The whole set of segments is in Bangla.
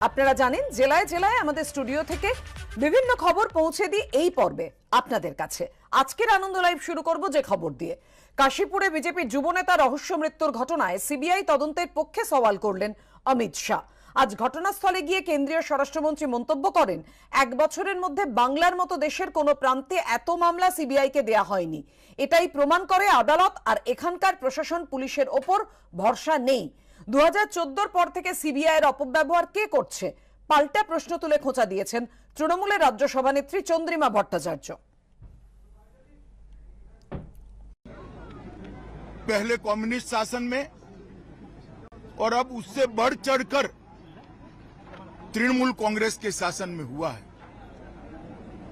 আপনারা জানেন জেলায় জেলায় আমাদের স্টুডিও থেকে বিভিন্ন খবর পৌঁছে দিই এই পর্বে আপনাদের কাছে। আজকের আনন্দ লাইভ শুরু করব যে খবর দিয়ে। কাশীপুরে বিজেপির যুবনেতা রহস্য মৃত্যুর ঘটনায় সিবিআই তদন্তের পক্ষে সওয়াল করলেন অমিত শাহ। আজ ঘটনাস্থলে গিয়ে কেন্দ্রীয় স্বরাষ্ট্রমন্ত্রী মন্তব্য করেন, 1 বছরের মধ্যে বাংলার মতো দেশের কোনো প্রান্তে এত মামলা সিবিআইকে দেয়া হয়নি। এটাই প্রমাণ করে আদালত আর এখানকার প্রশাসন পুলিশের ওপর ভরসা নেই। 2014 পর থেকে সিবিআইয়ের অপব্যবহার কে করছে, পাল্টা প্রশ্ন তুলে খোঁচা দিয়েছেন তৃণমূলের রাজ্য সভানেত্রী চন্দ্রিমা ভট্টাচার্য। पहले कम्युनिस्ट शासन में और अब उससे बढ़ चढ़कर तृणमूल कांग्रेस के शासन में हुआ है।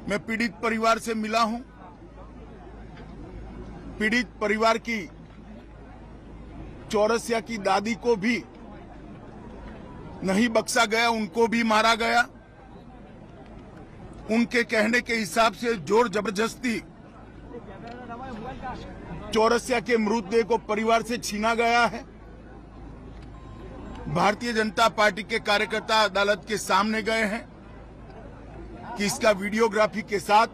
मैं पीड़ित परिवार से मिला हूं। पीड़ित परिवार की चौरसिया की दादी को भी नहीं बख्शा गया, उनको भी मारा गया। उनके कहने के हिसाब से जोर जबरदस्ती चौरसिया के मृतदेह को परिवार से छीना गया है। भारतीय जनता पार्टी के कार्यकर्ता अदालत के सामने गए हैं कि इसका वीडियोग्राफी के साथ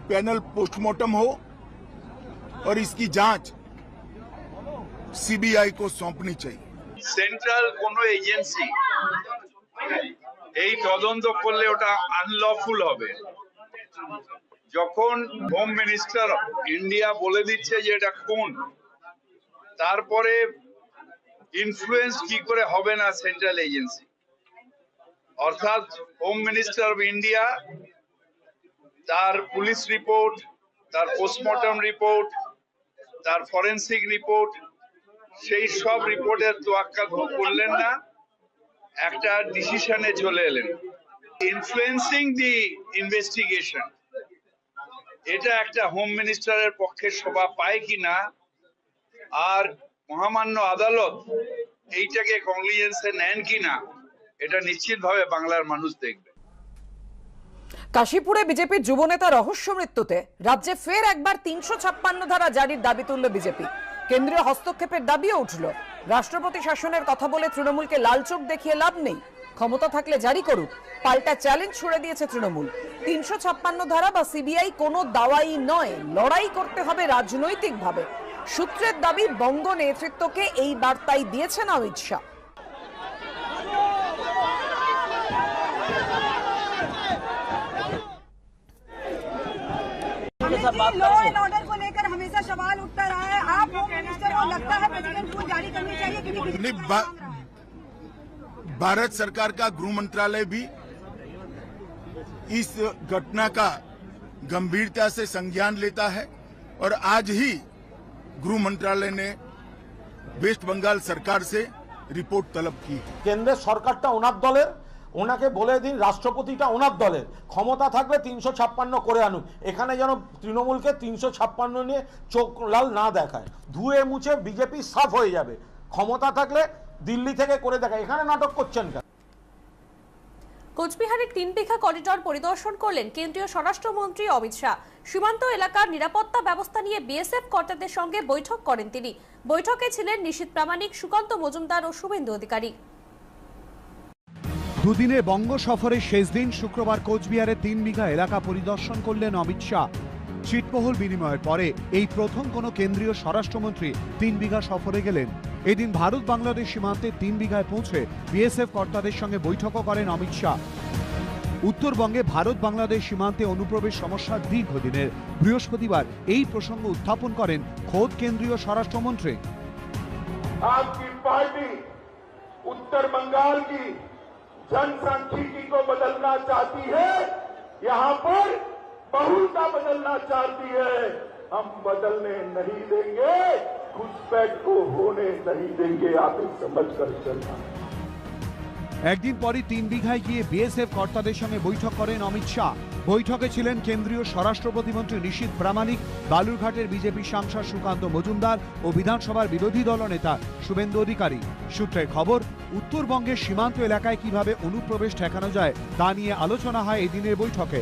पैनल पोस्टमार्टम हो और इसकी जांच सीबीआई को सौंपनी चाहिए। সেন্ট্রাল কোন এজেন্সি এই তদন্ত করলে ওটা আনলফুল হবে। যখন হোম মিনিস্টার ইন্ডিয়া বলে দিচ্ছে যে এটা কোন, তারপরে ইনফ্লুয়েন্স কি করে হবে না সেন্ট্রাল এজেন্সি? অর্থাৎ হোম মিনিস্টার অফ ইন্ডিয়া তার পুলিশ রিপোর্ট, তার পোস্টমর্টম রিপোর্ট, তার ফরেন্সিক রিপোর্ট, সেই সব রিপোর্টের তোয়াক্কা করলেন না, একটা ডিসিশনে চলে এলেন। ইনফ্লুয়েন্সিং দি ইনভেস্টিগেশন, এটা একটা হোম মিনিস্টারের পক্ষে শোভা পায় কিনা, আর মহামান্য আদালত এইটাকে কংগ্লিজেন্সে নেন কিনা, এটা নিশ্চিতভাবে বাংলার মানুষ দেখবে। কাশীপুরে বিজেপির যুবনেতা রহস্য মৃত্যুতে রাজ্যে ফের একবার 356 ধারা জারির দাবি তুলল বিজেপি। কেন্দ্রীয় হস্তক্ষেপের দাবিও উঠল। রাষ্ট্রপতি শাসনের কথা বলে তৃণমূলকে লাল চোখ দেখিয়ে লাভ নেই, ক্ষমতা থাকলে জারি করুক, পাল্টা চ্যালেঞ্জ ছুড়ে দিয়েছে তৃণমূল। 356 ধারা বা সিবিআই কোনো দাওয়াই নয়, লড়াই করতে হবে রাজনৈতিকভাবে। সূত্রের দাবি, বঙ্গ নেতৃত্বকে এই বার্তাই দিয়েছেন Amit Shah. Law and order को लेकर हमेशा सवाल उठता रहा है। आप होम मिनिस्टर को लगता है प्रेसिडेंट रूल जारी करनी चाहिए क्योंकि भारत सरकार का गृह मंत्रालय भी इस घटना का गंभीरता से संज्ञान लेता है और आज ही गृह मंत्रालय ने वेस्ट बंगाल सरकार से रिपोर्ट तलब की। केंद्र सरकार ओनार दलेर, ওনাকে বলে দিন রাষ্ট্রপতিটা ওনার দলের, ক্ষমতা থাকলে 356 করে আনুন। এখানে যেন তৃণমূলকে 356 নিয়ে চোখ লাল না দেখায়, ধুয়ে মুছে বিজেপি সাফ হয়ে যাবে। ক্ষমতা থাকলে দিল্লি থেকে করে দেখায়, এখানে নাটক করছেন কেন? কোচবিহারের 3 বিঘা করিডর পরিদর্শন করলেন কেন্দ্রীয় স্বরাষ্ট্রমন্ত্রী অমিত শাহ। সীমান্ত এলাকার নিরাপত্তা ব্যবস্থা নিয়ে বিএসএফ কর্তাদের সঙ্গে বৈঠক করেন তিনি। বৈঠকে ছিলেন নিশীথ প্রামাণিক, সুকান্ত মজুমদার ও শুভেন্দু অধিকারী। দুদিনের বঙ্গ সফরের শেষ দিন শুক্রবার কোচবিহারের 3 বিঘা এলাকা পরিদর্শন করলেন অমিত শাহ। ছিটমহল বিনিময়ের পরে এই প্রথম কোনো কেন্দ্রীয় স্বরাষ্ট্রমন্ত্রী 3 বিঘা সফরে গেলেন। এদিন ভারত বাংলাদেশ সীমান্তে 3 বিঘায় পৌঁছে বিএসএফ কর্তাদের সঙ্গে বৈঠকও করেন অমিত শাহ। উত্তরবঙ্গে ভারত বাংলাদেশ সীমান্তে অনুপ্রবেশ সমস্যা দীর্ঘদিনের। বৃহস্পতিবার এই প্রসঙ্গ উত্থাপন করেন খোদ কেন্দ্রীয় স্বরাষ্ট্রমন্ত্রী। आपकी पार्टी उत्तर बंगाल की जनसांख्यिकी को बदलना चाहती है, यहाँ पर बहुलता बदलना चाहती है। हम बदलने नहीं देंगे, घुसपैठ को होने नहीं देंगे। आप समझ कर चलना। একদিন পরই 3 বিঘায় গিয়ে বিএসএফ কর্তাদের সঙ্গে বৈঠক করেন অমিত শাহ। বৈঠকে ছিলেন কেন্দ্রীয় স্বরাষ্ট্র প্রতিমন্ত্রী নিশীথ প্রামাণিক, বালুরঘাটের বিজেপি সাংসদ সুকান্ত মজুমদার ও বিধানসভার বিরোধী দলনেতা শুভেন্দু অধিকারী। সূত্রের খবর, উত্তরবঙ্গের সীমান্ত এলাকায় কিভাবে অনুপ্রবেশ ঠেকানো যায় তা নিয়ে আলোচনা হয় এদিনের বৈঠকে।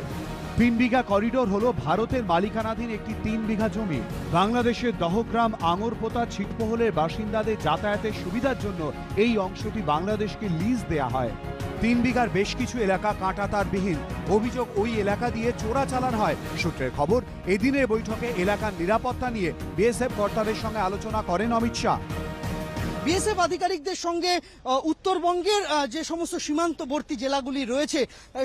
3 বিঘা করিডোর হলো ভারতের মালিকানাধীন একটি 3 বিঘা জমি। বাংলাদেশের দহগ্রাম, আঙরপোতা, ছিটমহলের বাসিন্দাদের যাতায়াতের সুবিধার জন্য এই অংশটি বাংলাদেশকে লিজ দেয়া হয়। 3 বিঘার বেশ কিছু এলাকা কাঁটাতারবিহীন। অভিযোগ ওই এলাকা দিয়ে চোরাচালান হয়। সূত্রের খবর, এদিনের বৈঠকে এলাকার নিরাপত্তা নিয়ে বিএসএফ কর্তাদের সঙ্গে আলোচনা করেন অমিত শাহ। বিএসএফ আধিকারিকদের সঙ্গে উত্তরবঙ্গের যে সমস্ত সীমান্তবর্তী জেলাগুলি রয়েছে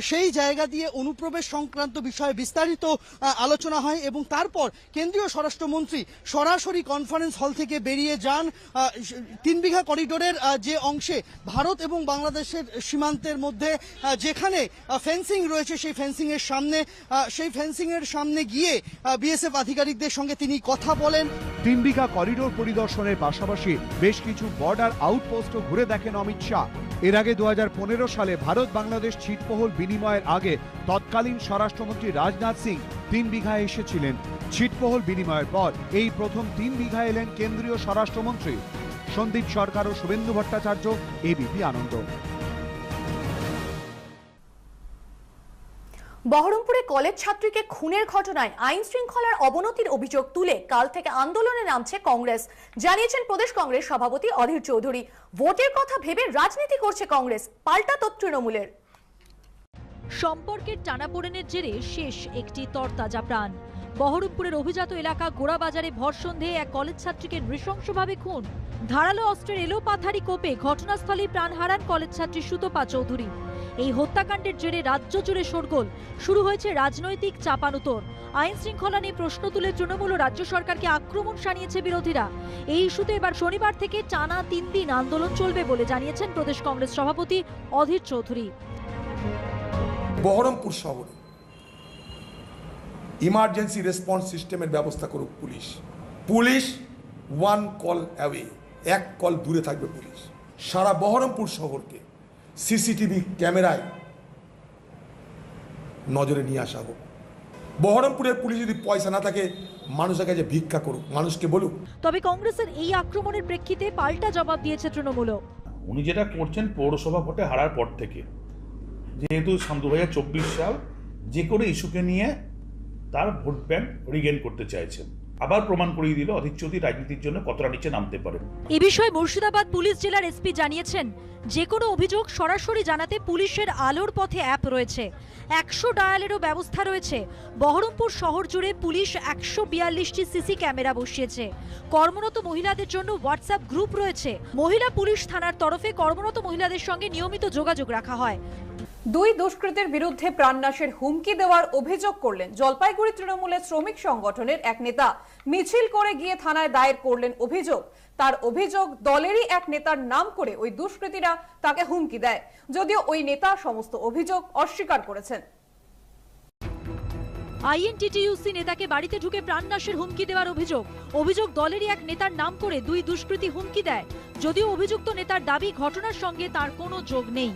সেই জায়গা দিয়ে অনুপ্রবেশ সংক্রান্ত বিষয়ে বিস্তারিত আলোচনা হয় এবং তারপর কেন্দ্রীয় স্বরাষ্ট্রমন্ত্রী সরাসরি কনফারেন্স হল থেকে বেরিয়ে যান 3 বিঘা করিডোরের যে অংশে ভারত এবং বাংলাদেশের সীমান্তের মধ্যে যেখানে ফেন্সিং রয়েছে সেই ফেন্সিংয়ের সামনে গিয়ে বিএসএফ আধিকারিকদের সঙ্গে তিনি কথা বলেন। 3 বিঘা করিডোর পরিদর্শনের পাশাপাশি বেশ কিছু বর্ডার আউটপোস্টও ঘুরে দেখেন অমিত শাহ। এর আগে 2015 সালে ভারত বাংলাদেশ ছিটমহল বিনিময়ের আগে তৎকালীন স্বরাষ্ট্রমন্ত্রী রাজনাথ সিং 3 বিঘায় এসেছিলেন। ছিটমহল বিনিময়ের পর এই প্রথম 3 বিঘা এলেন কেন্দ্রীয় স্বরাষ্ট্রমন্ত্রী। সন্দীপ সরকার ও শুভেন্দু ভট্টাচার্য, এবিপি আনন্দ। বহরমপুরে কলেজ ছাত্রীকে খুনের ঘটনায় আইন শৃঙ্খলার অবনতির অভিযোগ তুলে কাল থেকে আন্দোলনে নামছে কংগ্রেস, জানিয়েছেন প্রদেশ কংগ্রেস সভাপতি অধীর চৌধুরী। ভোটের কথা ভেবে রাজনীতি করছে কংগ্রেস, পাল্টা তৃণমূলের। সম্পর্কের টানাপোড়েনের জেরে শেষ একটি তরতাজা প্রাণ। বহরমপুরের অভিজাত এলাকা গোড়াবাজারে ভর সন্ধ্যে এক কলেজ ছাত্রীকে নৃশংসভাবে খুন। ধারালো অস্ত্রের এলোপাথারি কোপে ঘটনাস্থলেই প্রাণ হারান কলেজ ছাত্রী সুতপা চৌধুরী। এই হত্যাকাণ্ডের জেরে রাজ্য জুড়ে শোরগোল, শুরু হয়েছে রাজনৈতিক চাপানুতোর। আইন শৃঙ্খলা নিয়ে প্রশ্ন তুলে তৃণমূল ও রাজ্য সরকারকে আক্রমণ শানিয়েছে বিরোধীরা। এই ইস্যুতে এবার শনিবার থেকে টানা 3 দিন আন্দোলন চলবে বলে জানিয়েছেন প্রদেশ কংগ্রেস সভাপতি অধীর চৌধুরী। বহরমপুর শহরে ইমার্জেন্সি রেসপন্স সিস্টেমের ব্যবস্থা করুক police. Police 1 call away, 1 call দূরে থাকবে পুলিশ। সারা বহরমপুর শহরকে সিসিটিভি ক্যামেরায় নজরে নিয়ে আসা হোক। বহরমপুরের পুলিশ যদি পয়সা না থাকে মানুষের কাছে ভিক্ষা করুক, মানুষকে বলুক। তবে কংগ্রেসের এই আক্রমণের প্রেক্ষিতে পাল্টা জবাব দিয়েছে তৃণমূল। উনি যেটা করছেন পৌরসভা ভোটে হারার পর থেকে, যেহেতু 2024 সাল যে কোনো ইস্যুকে নিয়ে তার ভোট ব্যাংক রিগেন করতে চাইছেন, আবার প্রমাণ করিয়ে দিল অধীর চৌধুরী রাজনীতির জন্য কতটা নিচে নামতে পারে। এ বিষয়ে মুর্শিদাবাদ পুলিশ জেলার এসপি জানিয়েছেন, যে কোনো অভিযোগ সরাসরি জানাতে পুলিশের আলোর পথে অ্যাপ রয়েছে, 100 ডায়ালেরও ব্যবস্থা রয়েছে। বহরমপুর শহর জুড়ে পুলিশ 142টি সিসি ক্যামেরা বসিয়েছে। কর্মরত মহিলাদের জন্য হোয়াটসঅ্যাপ গ্রুপ রয়েছে। মহিলা পুলিশ থানার তরফে কর্মরত মহিলাদের সঙ্গে নিয়মিত যোগাযোগ রাখা হয়। 2 দুষ্কৃতের বিরুদ্ধে প্রাণনাশের হুমকি দেওয়ার অভিযোগ করলেন জলপাইগুড়ি তৃণমূলের শ্রমিক সংগঠনের এক নেতা। মিছিল করে গিয়ে থানায় দায়ের করলেন অভিযোগ। তার অভিযোগ, দলেরই এক নেতার নাম করে ওই দুষ্কৃতীরা তাকে হুমকি দেয়, যদিও ওই নেতা সমস্ত অভিযোগ অস্বীকার করেছেন। আইএনটিটিইউসি নেতাকে বাড়িতে ঢুকে প্রাণনাশের হুমকি দেওয়ার অভিযোগ দলেরই এক নেতার নাম করে 2 দুষ্কৃতী হুমকি দেয়, যদিও অভিযুক্ত নেতার দাবি ঘটনার সঙ্গে তার কোনো যোগ নেই।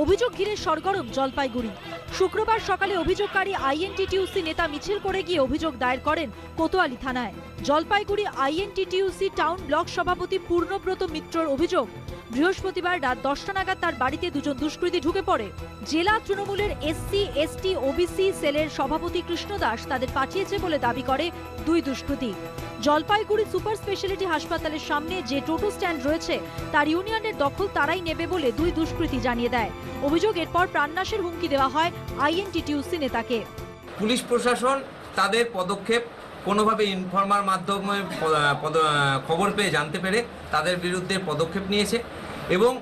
অভিযোগ ঘিরে সরগরম জলপাইগুড়ি। শুক্রবার সকালে অভিযোগকারী আইএনটিটিইউসি নেতা মিছিল করে গিয়ে অভিযোগ দায়ের করেন কোতোয়ালি থানায়। জলপাইগুড়ি আইএনটিটিইউসি টাউন ব্লক সভাপতি পূর্ণব্রত মিত্রর অভিযোগ, বৃহস্পতিবার রাত 10টা নাগাদ তার বাড়িতে 2জন দুষ্কৃতী ঢুকে পড়ে। জেলা তৃণমূলের এসসি এসটি ওবিসি সেলের সভাপতি কৃষ্ণ দাস তাদের পাঠিয়েছে বলে দাবি করে 2 দুষ্কৃতী। জলপাইগুড়ি সুপার স্পেশালিটি হাসপাতালের সামনে যে টোটো স্ট্যান্ড রয়েছে তার ইউনিয়নের দখল তারাই নেবে বলে 2 দুষ্কৃতী জানিয়ে দেয়। অভিযোগ, এরপর প্রাণনাশের হুমকি দেওয়া হয় আইএনটিটিইউসি নেতাকে। পুলিশ প্রশাসন তাদের পদক্ষেপ কোনোভাবে ইনফরমার মাধ্যমে খবর পেয়ে জানতে পেরে তাদের বিরুদ্ধে পদক্ষেপ নিয়েছে এবং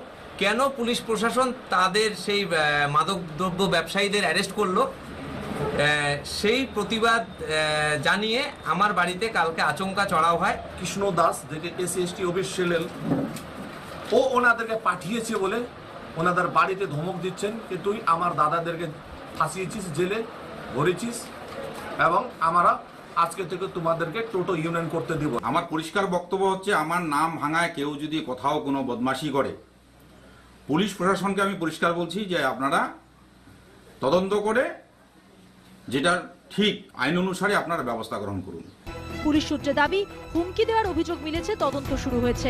কেন পুলিশ প্রশাসন তাদের সেই মাদকদ্রব্য ব্যবসায়ীদের অ্যারেস্ট করলো সেই প্রতিবাদ জানিয়ে আমার বাড়িতে কালকে আচমকা চড়াও হয়। কৃষ্ণ দাস, যেটি এসসি/এসটি অফিসিয়াল, ও ওনাদেরকে পাঠিয়েছে বলে ওনাদের বাড়িতে ধমক দিচ্ছেন যে তুই আমার দাদাদেরকে ফাঁসিয়েছিস, জেলে ভরেছিস এবং আমরা আজকে থেকে তোমাদেরকে টোটো ইউনিয়ন করতে দিব। আমার পরিষ্কার বক্তব্য হচ্ছে, আমার নাম ভাঙায় কেউ যদি কোথাও কোনো বদমাশি করে, পুলিশ প্রশাসনকে আমি পরিষ্কার বলছি যে আপনারা তদন্ত করে যেটা ঠিক আইন অনুসারে আপনারা ব্যবস্থা গ্রহণ করুন। পুলিশ সূত্রে দাবি, হুমকি দেওয়ার অভিযোগ মিলেছে, তদন্ত শুরু হয়েছে।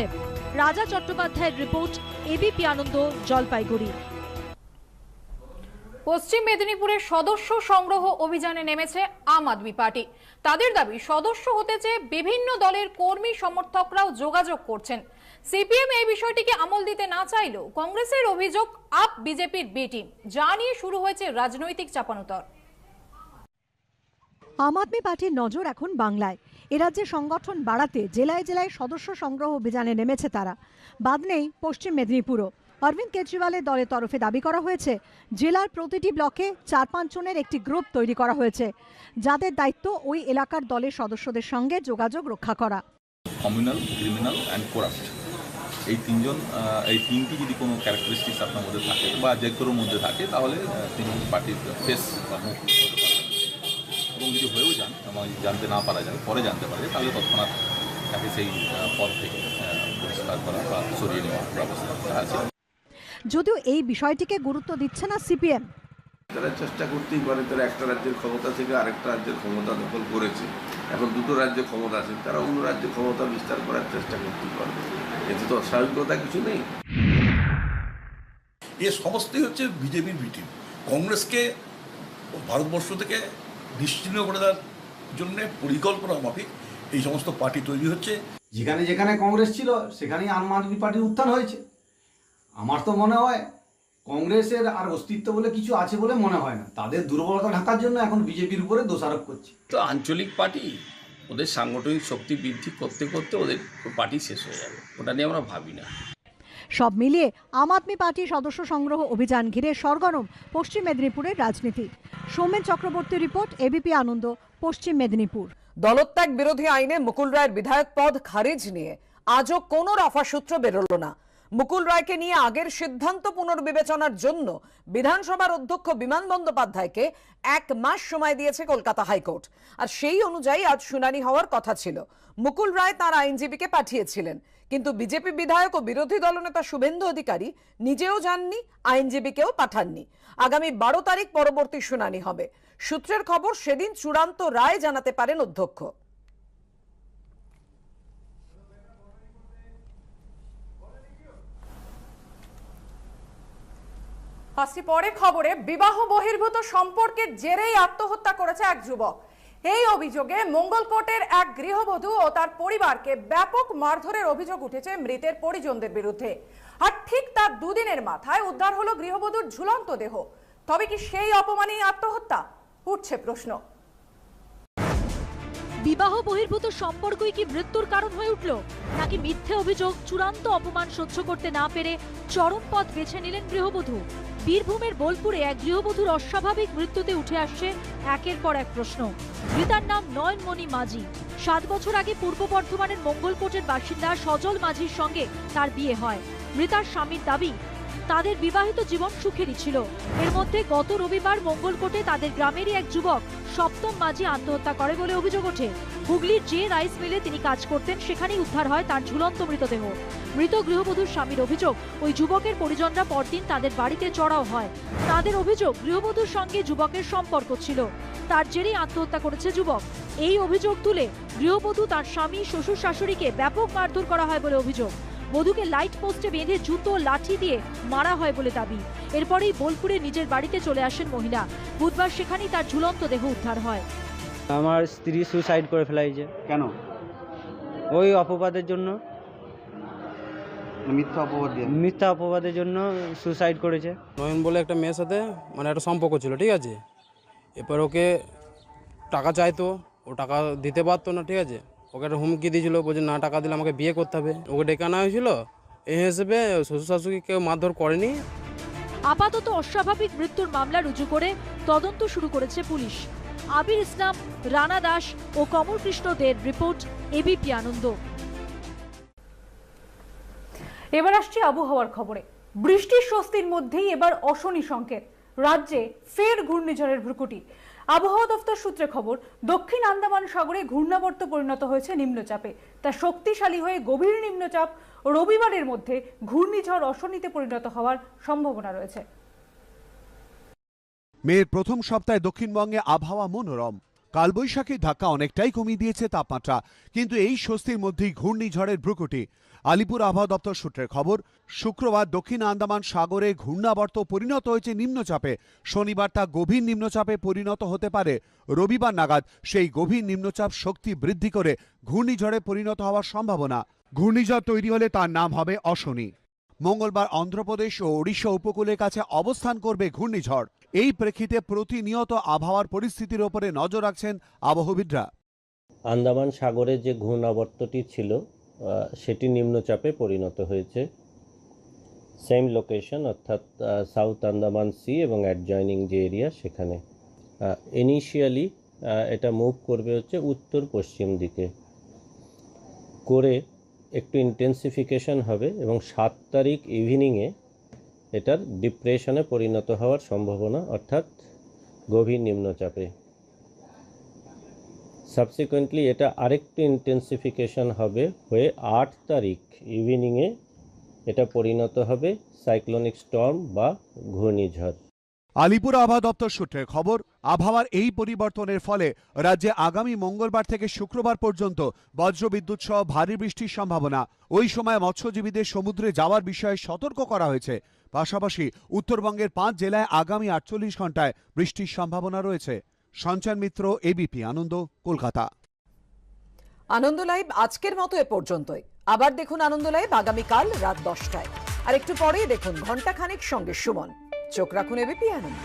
রাজা চট্টোপাধ্যায়ের রিপোর্ট, এবিপি আনন্দ, জলপাইগুড়ি। পশ্চিম মেদিনীপুরে সদস্য সংগ্রহ অভিযানে নেমেছে আম আদমি পার্টি। তাদের দাবি, সদস্য হতে চেয়ে বিভিন্ন দলের কর্মী সমর্থকরাও যোগাযোগ করছেন। সিপিএম এই বিষয়টিকে আমল দিতে না চাইলেও কংগ্রেসের অভিযোগ আপ বিজেপির বি টিম, যা নিয়ে শুরু হয়েছে রাজনৈতিক চাপানোতর। আম আদমি পার্টির নজর এখন বাংলায়। এ রাজ্যে সংগঠন বাড়াতে জেলায় জেলায় সদস্য সংগ্রহ অভিযানে নেমেছে তারা। বাদ নেই পশ্চিম মেদিনীপুরও। অরবিন্দ কেজরিওয়ালের দলের তরফে দাবি করা হয়েছে, জেলার প্রতিটি ব্লকে 4-5 জনের একটি গ্রুপ তৈরি করা হয়েছে, যাদের দায়িত্ব ওই এলাকার দলের সদস্যদের সঙ্গে যোগাযোগ রক্ষা করা। কমিউনাল, ক্রিমিনাল অ্যান্ড করাপ্ট, এই তিনটি যদি কোনো ক্যারেক্টারিস্টিক্স আপনার মধ্যে থাকে বা যে কারোর মধ্যে থাকে, তাহলে তৃণমূল পার্টির ফেস বা মুখ হতে পারে। এবং যদি হয়েও যান এবং জানতে না পারা যায়, পরে জানতে পারে, তাহলে তৎক্ষণাৎ তাকে সেই পদ থেকে বহিষ্কার করা বা সরিয়ে নেওয়ার ব্যবস্থা আছে। যদিও এই বিষয়টিকে গুরুত্ব দিচ্ছে না সিপিএম। তারা চেষ্টা করতেই পারে, তারা একটা রাজ্যের ক্ষমতা থেকে আরেকটা রাজ্যের ক্ষমতা দখল করেছে, এখন দুটো রাজ্যে ক্ষমতা আছে, তারা অন্য রাজ্যে ক্ষমতা বিস্তার করার চেষ্টা করতেই পারবে, এতে তো অস্বাভাবিকতা কিছু নেই। এ সমস্তই হচ্ছে বিজেপির বি টিম। কংগ্রেসকে ভারতবর্ষ থেকে নিশ্চিহ্ন করে দেওয়ার জন্য পরিকল্পনা মাফিক এই সমস্ত পার্টি তৈরি হচ্ছে। যেখানে যেখানে কংগ্রেস ছিল সেখানেই আম আদমি পার্টির উত্থান হয়েছে। আমার তো মনে হয় কংগ্রেসের আর অস্তিত্ব বলে কিছু আছে বলে মনে হয় না। তাদের দুর্বলতা ঢাকার জন্য এখন বিজেপির উপরে দোষারোপ করছে। তো আঞ্চলিক পার্টি ওদের সাংগঠনিক শক্তি বৃদ্ধি করতে করতে ওদের পার্টি শেষ হয়ে যাবে, ওটা নিয়ে আমরা ভাবি না। সব মিলিয়ে আম আদমি পার্টির সদস্য সংগ্রহ অভিযান ঘিরে সরগরম পশ্চিম মেদিনীপুরের রাজনীতি। সৌমেন চক্রবর্তী রিপোর্ট, এবিপি আনন্দ, পশ্চিম মেদিনীপুর। দলত্যাগ বিরোধী আইনে মুকুল রায়ের বিধায়ক পদ খারিজ নিয়ে আজও কোনো রফাসূত্র বেরোল না। মুকুল রায়কে নিয়ে আগের সিদ্ধান্ত পুনর্বিবেচনার জন্য বিধানসভার অধ্যক্ষ বিমান বন্দ্যোপাধ্যায়কে 1 মাস সময় দিয়েছে কলকাতা হাইকোর্ট। আর সেই অনুযায়ী আজ শুনানি হওয়ার কথা ছিল। মুকুল রায় তার আইনজীবীকে পাঠিয়েছিলেন, কিন্তু বিজেপি বিধায়ক ও বিরোধী দলনেতা শুভেন্দু অধিকারী নিজেও যাননি, আইনজীবীকেও পাঠাননি। আগামী 12 তারিখ পরবর্তী শুনানি হবে। সূত্রের খবর, সেদিন চূড়ান্ত রায় জানাতে পারেন অধ্যক্ষ। আসছি পরের খবরে। বিবাহ বহির্ভূত সম্পর্কের জেরেই আত্মহত্যা করেছে এক যুবক। এই অভিযোগে মঙ্গলকোটের এক গৃহবধূ ও তার পরিবারকে ব্যাপক মারধরের অভিযোগ উঠেছে মৃতের পরিজনদের বিরুদ্ধে। আর ঠিক তার দুদিনের মাথায় উদ্ধার হলো গৃহবধূর ঝুলন্ত দেহ। তবে কি সেই অপমানেই আত্মহত্যা? উঠছে প্রশ্ন। বিবাহ বহির্ভূত সম্পর্কই কি মৃত্যুর কারণ হয়ে উঠল, নাকি মিথ্যে অভিযোগ, চূড়ান্ত অপমান সহ্য করতে না পেরে চরম পথ বেছে নিলেন গৃহবধূ? বীরভূমের বোলপুরে এক গৃহবধূর অস্বাভাবিক মৃত্যুতে উঠে আসছে একের পর এক প্রশ্ন। মৃতার নাম নয়নমণি মাঝি। 7 বছর আগে পূর্ব বর্ধমানের মঙ্গলকোটের বাসিন্দা সজল মাঝির সঙ্গে তার বিয়ে হয়। মৃতার স্বামীর দাবি, তাদের বিবাহিত জীবন সুখেরই ছিল। এর মধ্যে গত রবিবার মঙ্গলকোটে তাদের গ্রামেরই এক যুবক সপ্তম মাঝি আত্মহত্যা করে বলে অভিযোগ ওঠে। হুগলির যে রাইস মিলে তিনি কাজ করতেন, সেখানেই উদ্ধার হয় তার ঝুলন্ত মৃতদেহ। মৃত গৃহবধূর স্বামীর অভিযোগ, ওই যুবকের পরিজনরা পরদিন তাদের বাড়িতে চড়াও হয়। তাদের অভিযোগ, গৃহবধূর সঙ্গে যুবকের সম্পর্ক ছিল, তার জেরেই আত্মহত্যা করেছে যুবক। এই অভিযোগ তুলে গৃহবধূ, তার স্বামী, শ্বশুর শাশুড়িকে ব্যাপক মারধর করা হয় বলে অভিযোগ। বধূকে লাইট পোস্টে বেঁধে জুতো, লাঠি দিয়ে মারা হয় বলে দাবি। এরপরেই বোলপুরে নিজের বাড়িতে চলে আসেন মহিলা। বুধবার সেখানেই তার ঝুলন্ত দেহ উদ্ধার হয়। আমার স্ত্রী সুসাইড করে ফেলাইছে। কেন? ওই অপবাদের জন্য। মিথ্যা অপবাদের জন্য সুসাইড করেছে। নয়ন বলে একটা মেয়ের সাথে মানে একটা সম্পর্ক ছিল, ঠিক আছে। এরপর ওকে টাকা চাইতো, ও টাকা দিতে পারতো না, ঠিক আছে। ওকে একটা হুমকি দিয়েছিল, বলছে না টাকা দিলে আমাকে বিয়ে করতে হবে। ওকে ডেকে আনা হয়েছিল। এই হিসেবে শ্বশুর শাশুড়ি কেউ মারধর করেনি। আপাতত অস্বাভাবিক মৃত্যুর মামলা রুজু করে তদন্ত শুরু করেছে পুলিশ। আবির ইসলাম, রানা দাস ও কমল কৃষ্ণ দের রিপোর্ট, এবিপি আনন্দ। এবার আসছি আবহাওয়ার খবরে। বৃষ্টির স্বস্তির মধ্যেই এবার অশনি সংকেত। রাজ্যে ফের ঘূর্ণিঝড়ের ভ্রুকুটি। আবহাওয়া দফতর সূত্রে খবর, দক্ষিণ আন্দামান সাগরে ঘূর্ণাবর্ত পরিণত হয়েছে নিম্নচাপে। তা শক্তিশালী হয়ে গভীর নিম্নচাপ রবিবারের মধ্যে ঘূর্ণিঝড় অশনিতে পরিণত হওয়ার সম্ভাবনা রয়েছে। মের প্রথম সপ্তাহে দক্ষিণবঙ্গে আবহাওয়া মনোরম। কালবৈশাখীর ধাক্কা অনেকটাই কমিয়ে দিয়েছে তাপমাত্রা, কিন্তু এই স্বস্তির মধ্যেই ঘূর্ণিঝড়ের ভ্রুকুটি। আলিপুর আবহাওয়া দপ্তর সূত্রের খবর, শুক্রবার দক্ষিণ আন্দামান সাগরে ঘূর্ণাবর্ত পরিণত হয়েছে নিম্নচাপে। শনিবার তা গভীর নিম্নচাপে পরিণত হতে পারে। রবিবার নাগাদ সেই গভীর নিম্নচাপ শক্তি বৃদ্ধি করে ঘূর্ণিঝড়ে পরিণত হওয়ার সম্ভাবনা। ঘূর্ণিঝড় তৈরি হলে তার নাম হবে অশনি। মঙ্গলবার অন্ধ্রপ্রদেশ ও ওড়িশা উপকূলের কাছে অবস্থান করবে ঘূর্ণিঝড়। এই প্রেক্ষিতে প্রতিনিয়ত আবহাওয়ার পরিস্থিতির ওপরে নজর রাখছেন আবহবিদরা। আন্দামান সাগরে যে ঘূর্ণাবর্তটি ছিল সেটি নিম্নচাপে পরিণত হয়েছে। সেম লোকেশন, অর্থাৎ সাউথ আন্দামান সি এবং অ্যাডজয়নিং যে এরিয়া সেখানে। ইনিশিয়ালি এটা মুভ করবে হচ্ছে উত্তর পশ্চিম দিকে করে একটু ইন্টেন্সিফিকেশন হবে এবং 7 তারিখ ইভিনিংয়ে এটার ডিপ্রেশনে পরিণত হওয়ার সম্ভাবনা, অর্থাৎ গভীর নিম্নচাপে। সাবসিকুয়েন্টলি এটা আরেকটু ইন্টেন্সিফিকেশন হবে হয়ে 8 তারিখ ইভিনিংয়ে এটা পরিণত হবে সাইক্লোনিক স্টর্ম বা ঘূর্ণিঝড়। আলিপুর আবহাওয়া দপ্তর সূত্রের খবর, আবহাওয়ার এই পরিবর্তনের ফলে রাজ্যে আগামী মঙ্গলবার থেকে শুক্রবার পর্যন্ত বজ্রবিদ্যুৎ সহ ভারী বৃষ্টির সম্ভাবনা। ওই সময় মৎস্যজীবীদের সমুদ্রে যাওয়ার বিষয়ে সতর্ক করা হয়েছে। পাশাপাশি উত্তরবঙ্গের 5 জেলায় আগামী 48 ঘন্টায় বৃষ্টির সম্ভাবনা রয়েছে। সঞ্চান মিত্র, এবিপি আনন্দ, কলকাতা। আনন্দ লাইভ আজকের মতো এ পর্যন্তই। আবার দেখুন আনন্দ লাইভ আগামীকাল রাত 10টায়। আর একটু পরেই দেখুন ঘন্টাখানেক সঙ্গে সুমন। চোখ রাখুন এবিপি আনন্দ।